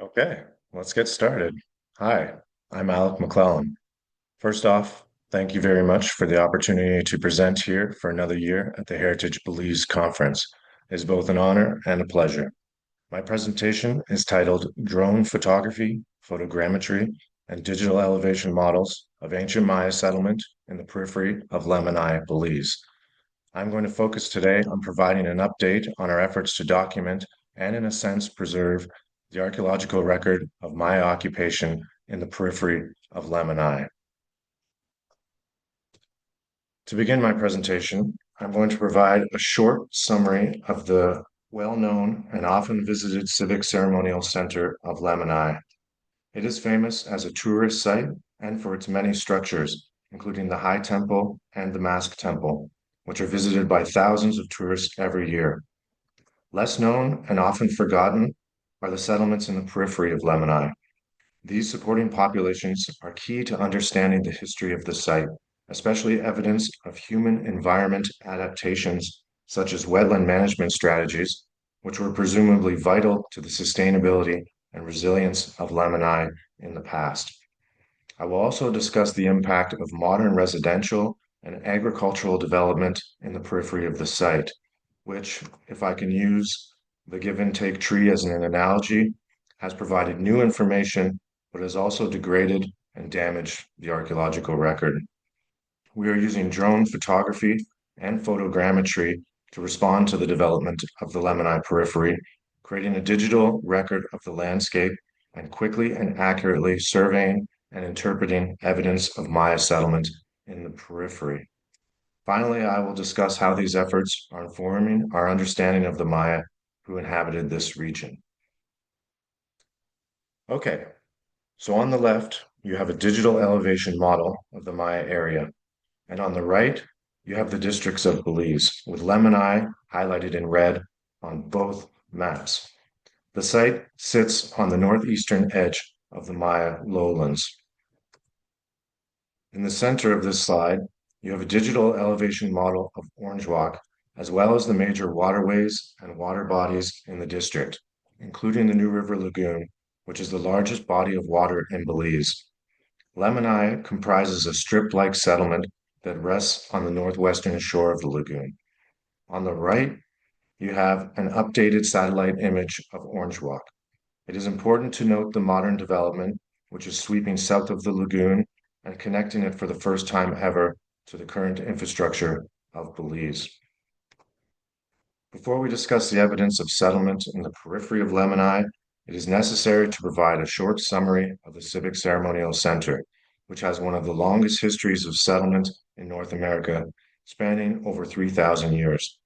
Okay, let's get started. Hi, I'm Alec McClellan. First off, thank you very much for the opportunity to present here for another year at the Heritage Belize Conference. It is both an honor and a pleasure. My presentation is titled Drone Photography, Photogrammetry, and Digital Elevation Models of Ancient Maya Settlement in the Periphery of Lamanai, Belize. I'm going to focus today on providing an update on our efforts to document and, in a sense, preserve the archaeological record of Maya occupation in the periphery of Lamanai. To begin my presentation, I'm going to provide a short summary of the well-known and often visited civic ceremonial center of Lamanai. It is famous as a tourist site and for its many structures, including the High Temple and the Mask Temple, which are visited by thousands of tourists every year. Less known and often forgotten are the settlements in the periphery of Lamanai. These supporting populations are key to understanding the history of the site, especially evidence of human environment adaptations such as wetland management strategies, which were presumably vital to the sustainability and resilience of Lamanai in the past. I will also discuss the impact of modern residential and agricultural development in the periphery of the site, which, if I can use the give and take tree as an analogy, has provided new information, but has also degraded and damaged the archaeological record. We are using drone photography and photogrammetry to respond to the development of the Lamanai periphery, creating a digital record of the landscape and quickly and accurately surveying and interpreting evidence of Maya settlement in the periphery. Finally, I will discuss how these efforts are informing our understanding of the Maya who inhabited this region. Okay, so on the left, you have a digital elevation model of the Maya area, and on the right, you have the districts of Belize, with Lamanai highlighted in red on both maps. The site sits on the northeastern edge of the Maya lowlands. In the center of this slide, you have a digital elevation model of Orange Walk, as well as the major waterways and water bodies in the district, including the New River Lagoon, which is the largest body of water in Belize. Lamanai comprises a strip-like settlement that rests on the northwestern shore of the lagoon. On the right, you have an updated satellite image of Orange Walk. It is important to note the modern development, which is sweeping south of the lagoon and connecting it for the first time ever to the current infrastructure of Belize. Before we discuss the evidence of settlement in the periphery of Lamanai, it is necessary to provide a short summary of the Civic Ceremonial Center, which has one of the longest histories of settlement in North America, spanning over 3,000 years.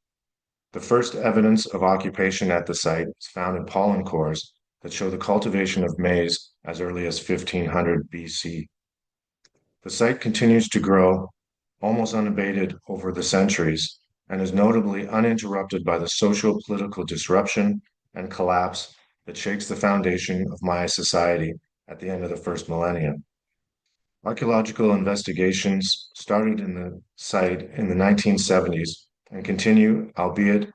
The first evidence of occupation at the site is found in pollen cores that show the cultivation of maize as early as 1500 BC. The site continues to grow almost unabated over the centuries and is notably uninterrupted by the social political disruption and collapse that shakes the foundation of Maya society at the end of the first millennium. Archaeological investigations started in the site in the 1970s and continue, albeit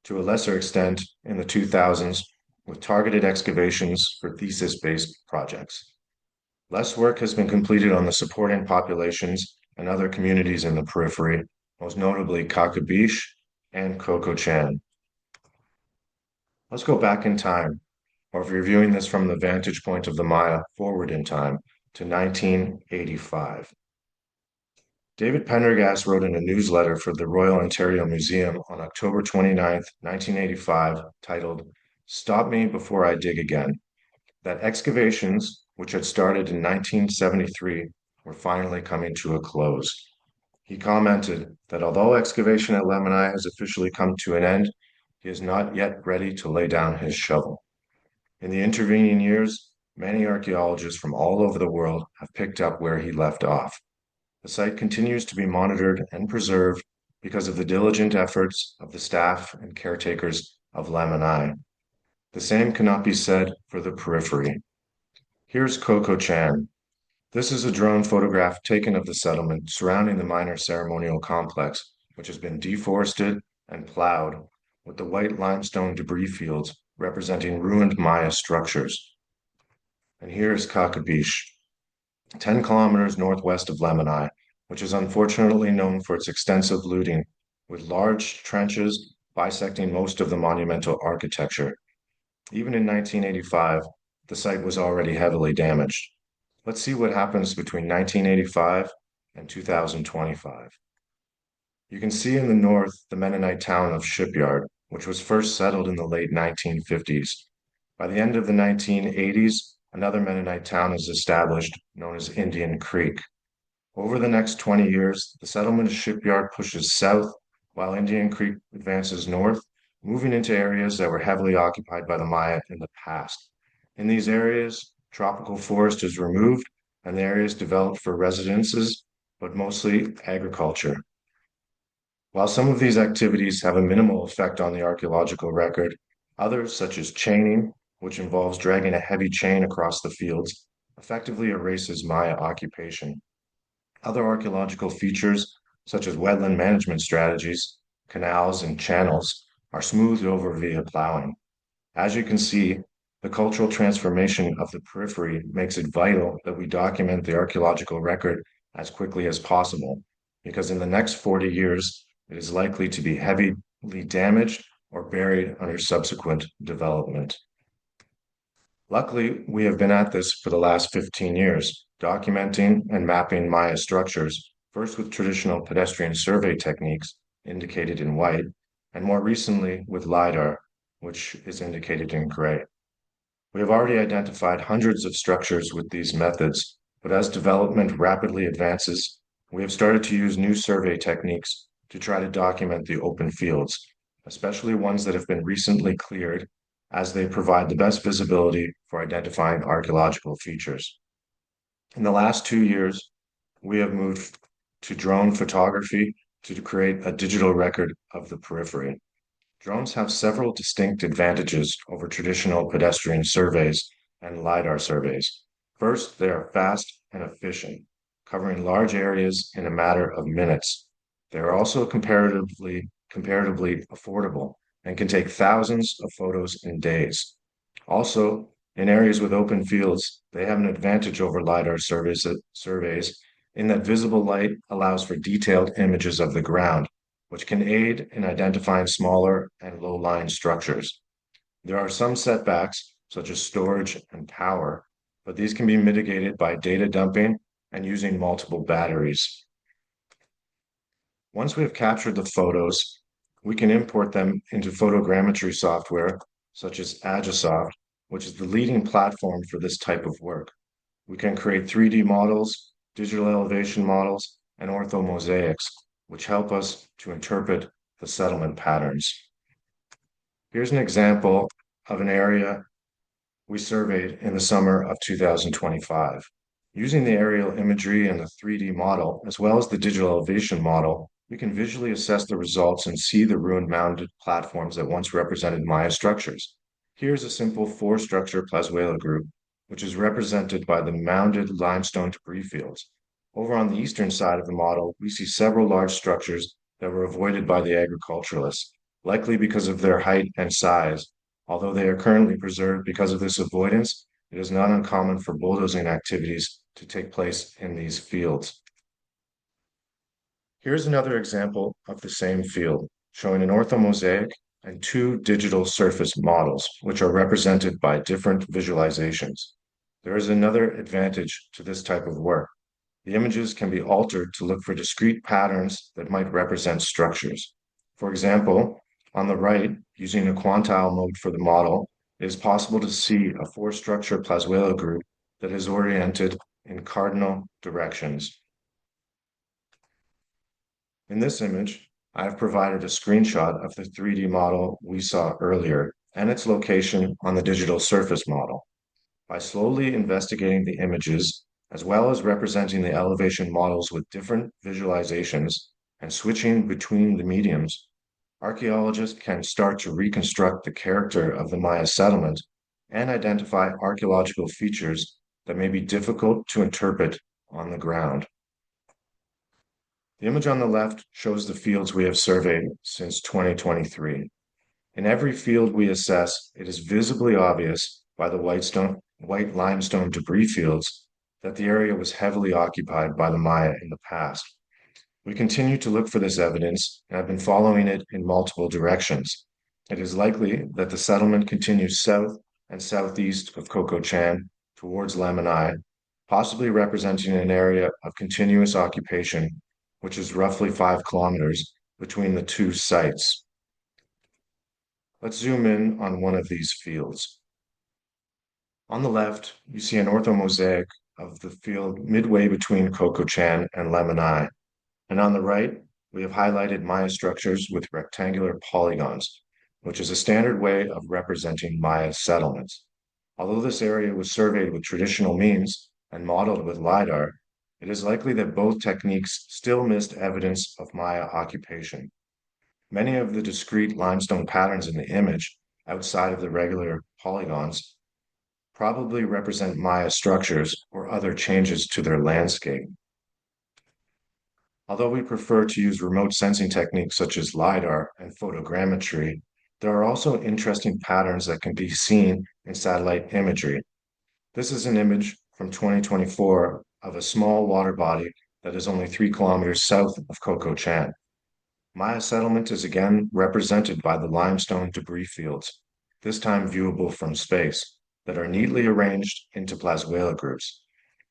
to a lesser extent, in the 2000s with targeted excavations for thesis-based projects. Less work has been completed on the supporting populations and other communities in the periphery, most notably Kakabish and Coco Chan. Let's go back in time, or if you're viewing this from the vantage point of the Maya, forward in time to 1985. David Pendergast wrote in a newsletter for the Royal Ontario Museum on October 29, 1985, titled, "Stop Me Before I Dig Again," that excavations, which had started in 1973, were finally coming to a close. He commented that although excavation at Lamanai has officially come to an end, he is not yet ready to lay down his shovel. In the intervening years, many archaeologists from all over the world have picked up where he left off. The site continues to be monitored and preserved because of the diligent efforts of the staff and caretakers of Lamanai. The same cannot be said for the periphery. Here's Coco Chan. This is a drone photograph taken of the settlement surrounding the minor ceremonial complex, which has been deforested and plowed, with the white limestone debris fields representing ruined Maya structures. and here is Kakabish, 10 kilometers northwest of Lamanai, which is unfortunately known for its extensive looting, with large trenches bisecting most of the monumental architecture. Even in 1985, the site was already heavily damaged. Let's see what happens between 1985 and 2025. You can see in the north the Mennonite town of Shipyard, which was first settled in the late 1950s. By the end of the 1980s, another Mennonite town is established, known as Indian Creek. Over the next 20 years, the settlement of Shipyard pushes south while Indian Creek advances north, moving into areas that were heavily occupied by the Maya in the past. In these areas, tropical forest is removed and the areas developed for residences, but mostly agriculture. While some of these activities have a minimal effect on the archaeological record, others, such as chaining, which involves dragging a heavy chain across the fields, effectively erases Maya occupation. Other archaeological features, such as wetland management strategies, canals, and channels, are smoothed over via plowing. As you can see, the cultural transformation of the periphery makes it vital that we document the archaeological record as quickly as possible, because in the next 40 years, it is likely to be heavily damaged or buried under subsequent development. Luckily, we have been at this for the last 15 years, documenting and mapping Maya structures, first with traditional pedestrian survey techniques, indicated in white, and more recently with LiDAR, which is indicated in gray. We have already identified hundreds of structures with these methods, but as development rapidly advances, we have started to use new survey techniques to try to document the open fields, especially ones that have been recently cleared, as they provide the best visibility for identifying archaeological features. In the last 2 years, we have moved to drone photography to create a digital record of the periphery. Drones have several distinct advantages over traditional pedestrian surveys and LiDAR surveys. First, they are fast and efficient, covering large areas in a matter of minutes. They are also comparatively affordable and can take thousands of photos in days. Also, in areas with open fields, they have an advantage over LiDAR surveys in that visible light allows for detailed images of the ground, which can aid in identifying smaller and low-lying structures. There are some setbacks, such as storage and power, but these can be mitigated by data dumping and using multiple batteries. Once we have captured the photos, we can import them into photogrammetry software, such as Agisoft, which is the leading platform for this type of work. We can create 3D models, digital elevation models, and orthomosiacs, which help us to interpret the settlement patterns. Here's an example of an area we surveyed in the summer of 2025. Using the aerial imagery and the 3D model, as well as the digital elevation model, we can visually assess the results and see the ruined mounded platforms that once represented Maya structures. Here's a simple four-structure Plazuela group, which is represented by the mounded limestone debris fields. Over on the eastern side of the model, we see several large structures that were avoided by the agriculturalists, likely because of their height and size. Although they are currently preserved because of this avoidance, it is not uncommon for bulldozing activities to take place in these fields. Here's another example of the same field, showing an orthomosaic and two digital surface models, which are represented by different visualizations. There is another advantage to this type of work. The images can be altered to look for discrete patterns that might represent structures. For example, on the right, using a quantile mode for the model, it is possible to see a four-structure Plazuela group that is oriented in cardinal directions. In this image, I have provided a screenshot of the 3D model we saw earlier and its location on the digital surface model. By slowly investigating the images, as well as representing the elevation models with different visualizations and switching between the mediums, archaeologists can start to reconstruct the character of the Maya settlement and identify archaeological features that may be difficult to interpret on the ground. The image on the left shows the fields we have surveyed since 2023. In every field we assess, it is visibly obvious by the white limestone debris fields that the area was heavily occupied by the Maya in the past. We continue to look for this evidence and have been following it in multiple directions. It is likely that the settlement continues south and southeast of Coco Chan towards Lamanai, possibly representing an area of continuous occupation, which is roughly 5 kilometers between the two sites. Let's zoom in on one of these fields. On the left, you see an orthomosaic of the field midway between Coco Chan and Lamanai. And on the right, we have highlighted Maya structures with rectangular polygons, which is a standard way of representing Maya settlements. Although this area was surveyed with traditional means and modeled with LiDAR, it is likely that both techniques still missed evidence of Maya occupation. Many of the discrete limestone patterns in the image, outside of the regular polygons, probably represent Maya structures or other changes to their landscape. Although we prefer to use remote sensing techniques such as LiDAR and photogrammetry, there are also interesting patterns that can be seen in satellite imagery. This is an image from 2024 of a small water body that is only 3 kilometers south of Coco Chan. Maya settlement is again represented by the limestone debris fields, this time viewable from space, that are neatly arranged into plazuela groups.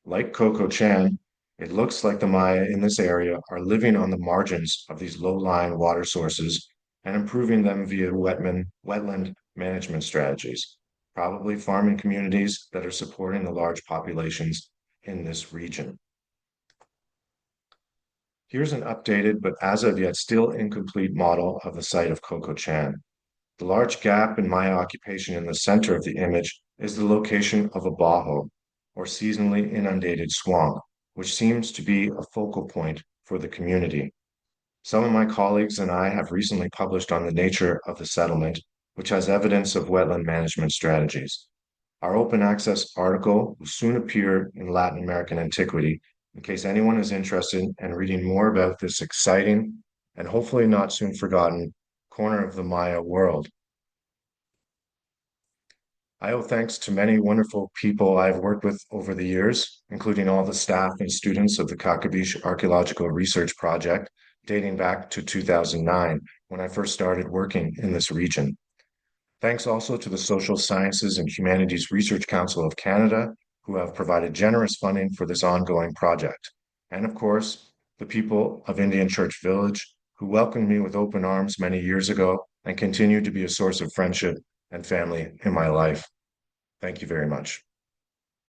Like Coco Chan, it looks like the Maya in this area are living on the margins of these low-lying water sources and improving them via wetland management strategies, probably farming communities that are supporting the large populations in this region. Here's an updated, but as of yet still incomplete model of the site of Coco Chan. The large gap in Maya occupation in the center of the image is the location of a bajo, or seasonally inundated swamp, which seems to be a focal point for the community. Some of my colleagues and I have recently published on the nature of the settlement, which has evidence of wetland management strategies. Our open access article will soon appear in Latin American Antiquity in case anyone is interested in reading more about this exciting and hopefully not soon forgotten corner of the Maya world. I owe thanks to many wonderful people I've worked with over the years, including all the staff and students of the Kakabish Archaeological Research Project, dating back to 2009, when I first started working in this region. Thanks also to the Social Sciences and Humanities Research Council of Canada, who have provided generous funding for this ongoing project. And of course, the people of Indian Church Village, who welcomed me with open arms many years ago and continue to be a source of friendship and family in my life. Thank you very much.